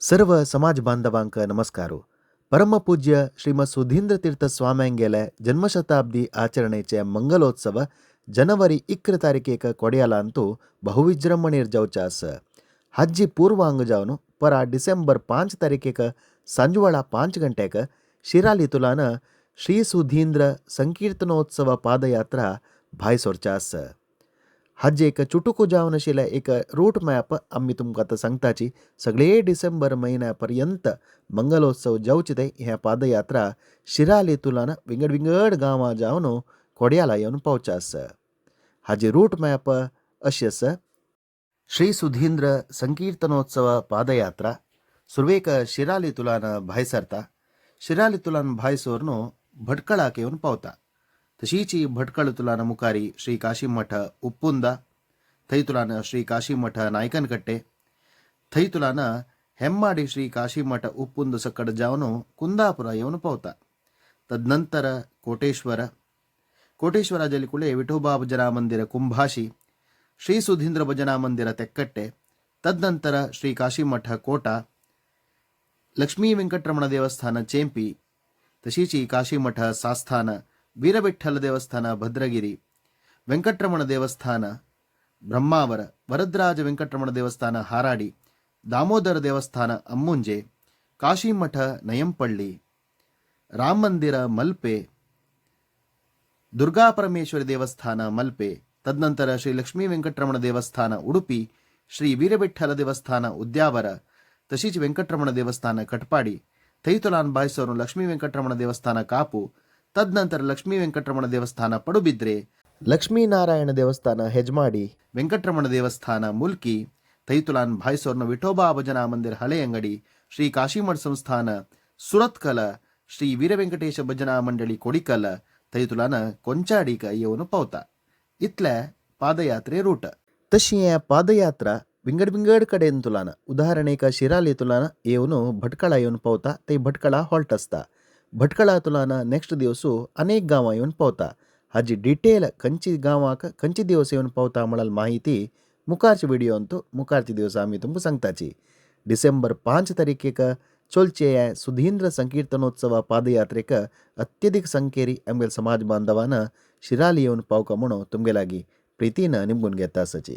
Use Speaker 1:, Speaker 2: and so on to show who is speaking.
Speaker 1: सर्व समाज बांधवांक नमस्कारो. परमपूज्य श्रीमद सुधींद्र तीर्थ स्वाम्यांगेले जन्मशताब्दी आचरणेचे मंगलोत्सव ಜನವರಿ 1 ತಾರೀಕಿಗೆ ಕೊಡಿಯಾಲ ಅಂತೂ ಬಹುವಿಜೃಂಭಣೆಯ ಜೌಚಾಸ್ ಹಜ್ಜಿ ಪೂರ್ವಾಂಗಜಾವನು ಪರ ಡಿಸೆಂಬರ್ 5 ತಾರೀಕಿಗೆ ಸಂಜುವಾಳ 5 ಗಂಟೆಗೆ ಶಿರಾಲಿ ತುಲಾನ ಶ್ರೀ ಸುಧೀಂದ್ರ ಸಂಕೀರ್ತನೋತ್ಸವ पादयात्रा भाई सोरचास. हज एक चुटुकू जावनशिला एक रूट मॅप आम्ही तुमकां आतां सांगताची. सगळे डिसेंबर महिन्यापर्यंत मंगलोत्सव जावचे ह्या पादयात्रा शिराली तुलान विंगड विंगड गांवां जावन कोडयाला येवन पावचास. हाजी रूट मॅप अशी आसा. श्री सुधींद्र संकीर्तनोत्सव पादयात्रा सुरवेक शिराली तुलान भाय सरता. शिराली तुलान भाय सोरनो भटकळाक येवन पावता. तशीची भटकळ तुलान मुखारी श्री काशीमठ उप्पुंद, थंय तुलान श्री काशीमठ नायकनकट्टे, थंय तुलान हेम्माडी श्री काशीमठ उप्पुंद सकड जावन कुंदापुर येवन पावता. तदनंतर कोटेश्वर जलिकुळे विठोबा भजना मंदिर कुंभाशी, श्री सुधींद्र भजना मंदिर तेक्कट्टे, तदनंतर श्री काशीमठ कोटा, लक्ष्मी वेंकटरमण देवस्थान चेंपी, तशीची काशीमठ सास्थान, वीरविठ्ठल देवस्थान भद्रगिरी, ವೆಂಕಟರಮಣ ದೇವಸ್ಥಾನ ಬ್ರಹ್ಮಾವರ, ವರದರಾಜ ವೆಂಕಟರಮಣ ದೇವಸ್ಥಾನ ಹಾರಾಡಿ, ದಾಮೋದರ ದೇವಸ್ಥಾನ ಅಮ್ಮುಂಜೆ, ಕಾಶಿಮಠ ನಯಂಪಳ್ಳಿ, ರಾಮ ಮಂದಿರ ಮಲ್ಪೆ, ದುರ್ಗಾಪರಮೇಶ್ವರಿ ದೇವಸ್ಥಾನ ಮಲ್ಪೆ, ತದನಂತರ ಶ್ರೀ ಲಕ್ಷ್ಮೀ ವೆಂಕಟರಮಣ ದೇವಸ್ಥಾನ ಉಡುಪಿ, ಶ್ರೀ ವೀರವಿಠ್ಠಲ ದೇವಸ್ಥಾನ ಉದ್ಯಾವರ, तशीच ವೆಂಕಟರಮಣ ದೇವಸ್ಥಾನ ಕಟ್ಪಾಡಿ, ಥೈತುಲಾನ್ ಬಾಯ್ಸೋರು ಲಕ್ಷ್ಮೀ ವೆಂಕಟರಮಣ ದೇವಸ್ಥಾನ ಕಾಪು, ತದನಂತರ ಲಕ್ಷ್ಮೀ ವೆಂಕಟರಮಣ ದೇವಸ್ಥಾನ ಪಡುಬಿದ್ರೆ, ಲಕ್ಷ್ಮೀನಾರಾಯಣ ದೇವಸ್ಥಾನ ಹೆಜ್ಮಾಡಿ, ವೆಂಕಟರಮಣ ದೇವಸ್ಥಾನ ಮುಲ್ಕಿ, ಥೈತುಲಾನ್ ಭಾಯ್ಸೋರ್ನ ವಿಠೋಬಾ ಭಜನಾ ಮಂದಿರ ಹಳೆ ಅಂಗಡಿ, ಶ್ರೀ ಕಾಶಿಮಠ ಸಂಸ್ಥಾನ ಸುರತ್ಕಲ, ಶ್ರೀ ವೀರವೆಂಕಟೇಶ ಭಜನಾ ಮಂಡಳಿ ಕೊಡಿಕಲ, ಥೈತುಲಾನ ಕೊಂಚಾಡಿಕ येवन पावता. इतल्या पादयात्रे रूट. तशी या पादयात्रा विंगड विंगड कडेन तुलान उदाहरणेक शिराली तुलान येवन भटकळा येवन पावता. ते भटकळा हॉल्ट असता. भटकळा तुलान नेक्स्ट दिवसू अनेक गांवां येवन पावता. हाजी डिटेल खंयची गांवाक खंयची दिवस येवन पावता म्हळ्यार माहिती मुखारच्या व्हिडिओंत मुखारचे दिवस आमी तुमकां सांगताची. डिसेंबर 5 तारीखेक चलचे सुधींद्र संकीर्तनोत्सव पादयात्रेक अत्यधिक संख्येरी आमगेल समाज बांधवान शिराली येवन पावका म्हणून तुमगे लागीं प्रितीन निमगून घेता आसाची.